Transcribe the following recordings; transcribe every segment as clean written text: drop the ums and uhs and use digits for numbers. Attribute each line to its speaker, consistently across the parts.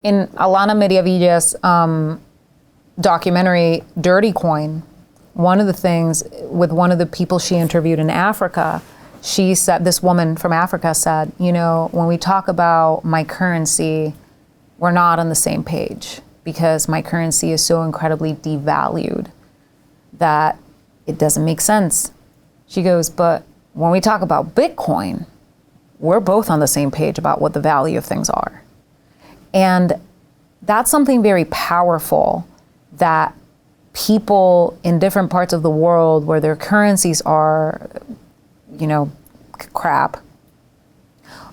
Speaker 1: In Alana Mediavilla's documentary, Dirty Coin, one of the things with one of the people she interviewed in Africa, she said, this woman from Africa said, you know, when we talk about my currency, we're not on the same page because my currency is so incredibly devalued that it doesn't make sense. She goes, but when we talk about Bitcoin, we're both on the same page about what the value of things are. And that's something very powerful that people in different parts of the world where their currencies are, you know, crap,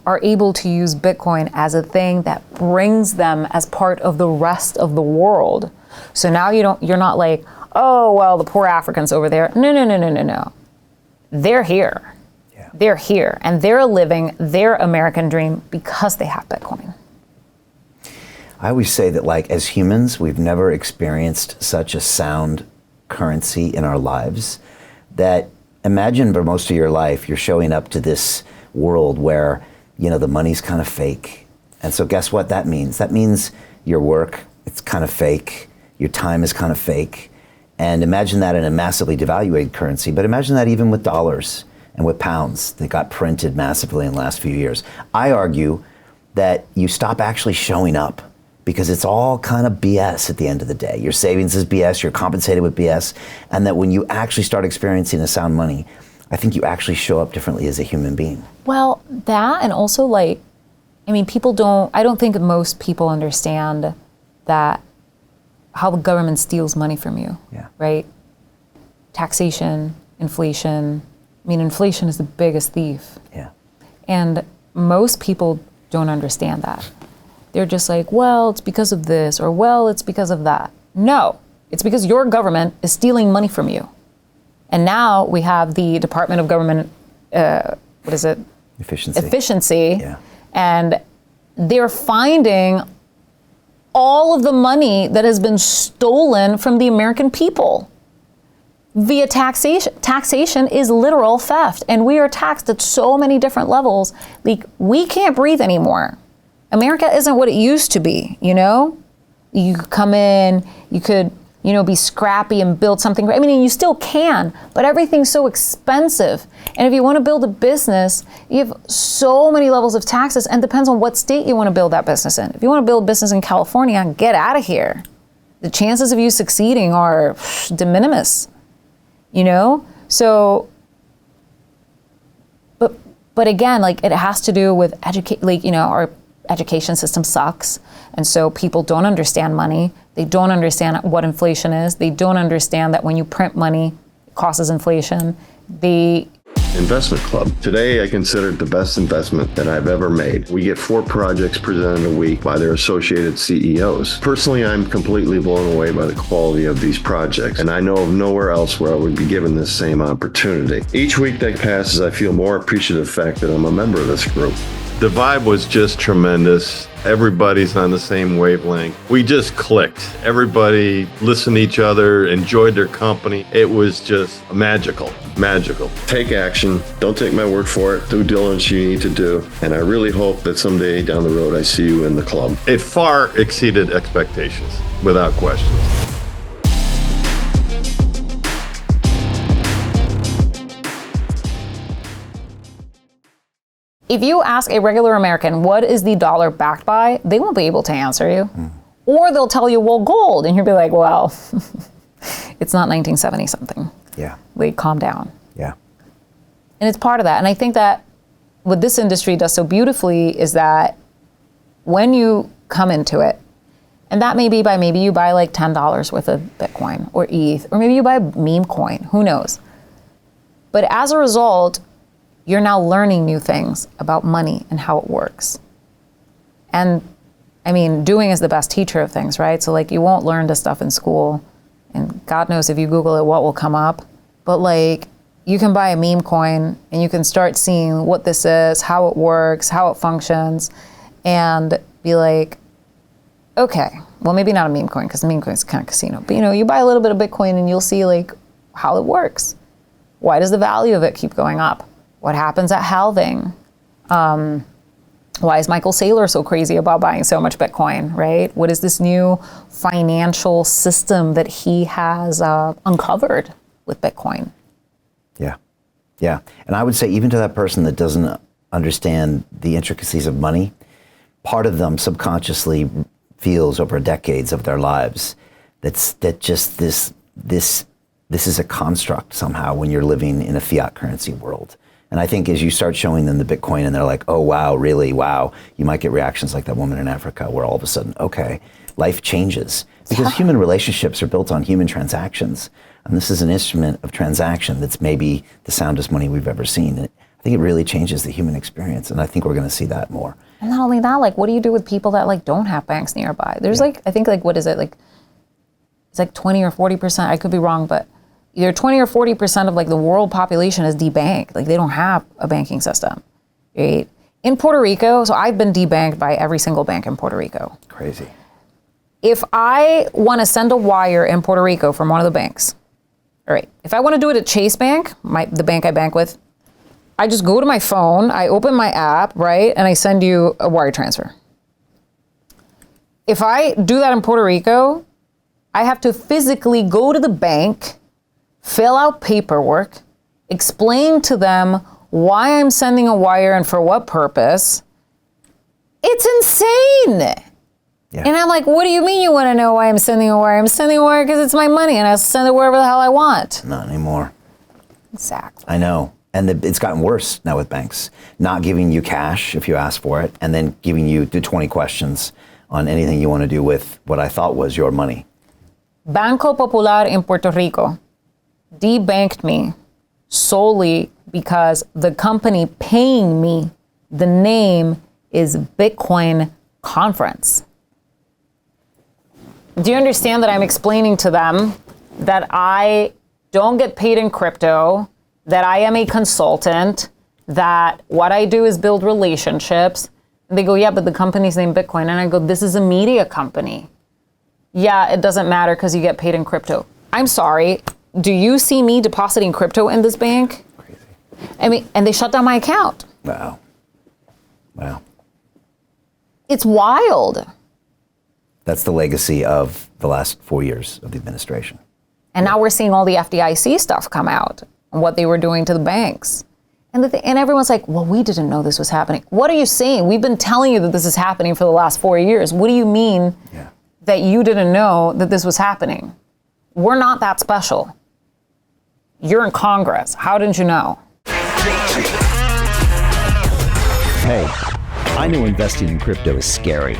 Speaker 1: are able to use Bitcoin as a thing that brings them as part of the rest of the world. So now you're not like, oh, well, the poor Africans over there. No. They're here. Yeah. They're here and they're living their American dream because they have Bitcoin.
Speaker 2: I always say that, like, as humans, we've never experienced such a sound currency in our lives that imagine for most of your life, you're showing up to this world where, you know, the money's kind of fake. And so guess what that means? That means your work, it's kind of fake. Your time is kind of fake. And imagine that in a massively devalued currency, but imagine that even with dollars and with pounds that got printed massively in the last few years. I argue that you stop actually showing up because it's all kind of BS at the end of the day. Your savings is BS, you're compensated with BS, and that when you actually start experiencing the sound money, I think you actually show up differently as a human being.
Speaker 1: Well, that, and also, like, I mean, I don't think most people understand that how the government steals money from you, right? Taxation, inflation. I mean, inflation is the biggest thief.
Speaker 2: Yeah.
Speaker 1: And most people don't understand that. They're just like, well, it's because of this, or well, it's because of that. No, it's because your government is stealing money from you. And now we have the Department of Government, Efficiency.
Speaker 2: Yeah.
Speaker 1: And they're finding all of the money that has been stolen from the American people via taxation. Taxation is literal theft, and we are taxed at so many different levels. Like, we can't breathe anymore. America isn't what it used to be, you know? You could come in, you could, you know, be scrappy and build something great. I mean, you still can, but everything's so expensive. And if you want to build a business, you have so many levels of taxes, and it depends on what state you want to build that business in. If you want to build a business in California, get out of here. The chances of you succeeding are de minimis, you know? So, but again, like, it has to do with our education system sucks. And so people don't understand money. They don't understand what inflation is. They don't understand that when you print money, it causes inflation.
Speaker 3: Investment Club. Today, I consider it the best investment that I've ever made. We get 4 projects presented a week by their associated CEOs. Personally, I'm completely blown away by the quality of these projects, and I know of nowhere else where I would be given this same opportunity. Each week that passes, I feel more appreciative of the fact that I'm a member of this group. The vibe was just tremendous. Everybody's on the same wavelength. We just clicked. Everybody listened to each other, enjoyed their company. It was just magical. Take action. Don't take my word for it. Due diligence you need to do. And I really hope that someday down the road I see you in the club. It far exceeded expectations, without question.
Speaker 1: If you ask a regular American, what is the dollar backed by? They won't be able to answer you. Or they'll tell you, well, gold. And you'll be like, well, it's not 1970 something.
Speaker 2: Yeah.
Speaker 1: Like, calm down.
Speaker 2: Yeah.
Speaker 1: And it's part of that. And I think that what this industry does so beautifully is that when you come into it, and that may be by maybe you buy like $10 worth of Bitcoin or ETH, or maybe you buy a meme coin, who knows? But as a result, you're now learning new things about money and how it works. And I mean, doing is the best teacher of things, right? So like, you won't learn this stuff in school, and God knows if you Google it, what will come up. But like, you can buy a meme coin and you can start seeing what this is, how it works, how it functions, and be like, okay, well, maybe not a meme coin, because the meme coin is kind of casino, but you buy a little bit of Bitcoin and you'll see like how it works. Why does the value of it keep going up? What happens at halving? Why is Michael Saylor so crazy about buying so much Bitcoin, right? What is this new financial system that he has uncovered with Bitcoin?
Speaker 2: Yeah. Yeah. And I would say even to that person that doesn't understand the intricacies of money, part of them subconsciously feels over decades of their lives that just this is a construct somehow when you're living in a fiat currency world. And I think as you start showing them the Bitcoin and they're like, oh, wow, really, wow, you might get reactions like that woman in Africa where all of a sudden, okay, life changes. Because human relationships are built on human transactions. And this is an instrument of transaction that's maybe the soundest money we've ever seen. I think it really changes the human experience. And I think we're going to see that more.
Speaker 1: And not only that, like, what do you do with people that like don't have banks nearby? There's like, I think like, what is it? Like, it's like 20 or 40%. I could be wrong, but either 20 or 40% of like the world population is debanked. Like they don't have a banking system, right? In Puerto Rico, so I've been debanked by every single bank in Puerto Rico.
Speaker 2: Crazy.
Speaker 1: If I want to send a wire in Puerto Rico from one of the banks, all right, if I want to do it at Chase Bank, the bank I bank with, I just go to my phone, I open my app, right, and I send you a wire transfer. If I do that in Puerto Rico, I have to physically go to the bank, fill out paperwork, explain to them why I'm sending a wire and for what purpose. It's insane. Yeah. And I'm like, what do you mean you want to know why I'm sending a wire? I'm sending a wire because it's my money and I'll send it wherever the hell I want.
Speaker 2: Not anymore.
Speaker 1: Exactly.
Speaker 2: I know. And it's gotten worse now with banks. Not giving you cash if you ask for it, and then giving you 20 questions on anything you want to do with what I thought was your money.
Speaker 1: Banco Popular in Puerto Rico debanked me solely because the company paying me, the name is Bitcoin Conference. Do you understand that I'm explaining to them that I don't get paid in crypto, that I am a consultant, that what I do is build relationships? And they go, yeah, but the company's named Bitcoin. And I go, this is a media company. Yeah, it doesn't matter because you get paid in crypto. I'm sorry. Do you see me depositing crypto in this bank?
Speaker 2: Crazy.
Speaker 1: I mean, and they shut down my account.
Speaker 2: Wow. Wow.
Speaker 1: It's wild.
Speaker 2: That's the legacy of the last 4 years of the administration.
Speaker 1: And now we're seeing all the FDIC stuff come out and what they were doing to the banks. And everyone's like, well, we didn't know this was happening. What are you saying? We've been telling you that this is happening for the last 4 years. What do you mean that you didn't know that this was happening? We're not that special. You're in Congress. How didn't you know?
Speaker 4: Hey, I know investing in crypto is scary.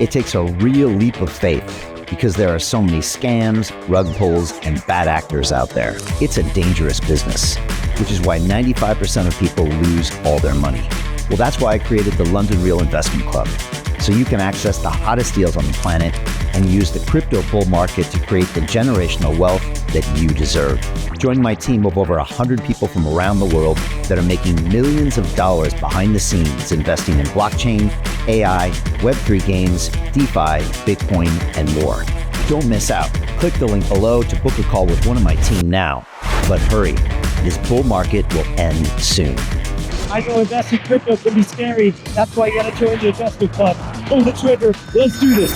Speaker 4: It takes a real leap of faith because there are so many scams, rug pulls, and bad actors out there. It's a dangerous business, which is why 95% of people lose all their money. Well, that's why I created the London Real Investment Club, so you can access the hottest deals on the planet and use the crypto bull market to create the generational wealth that you deserve. Join my team of over 100 people from around the world that are making millions of dollars behind the scenes investing in blockchain, AI, Web3 games, DeFi, Bitcoin, and more. Don't miss out. Click the link below to book a call with one of my team now. But hurry, this bull market will end soon.
Speaker 5: I know investing in crypto can be scary. That's why you gotta join the investment club. Pull the trigger. Let's do this.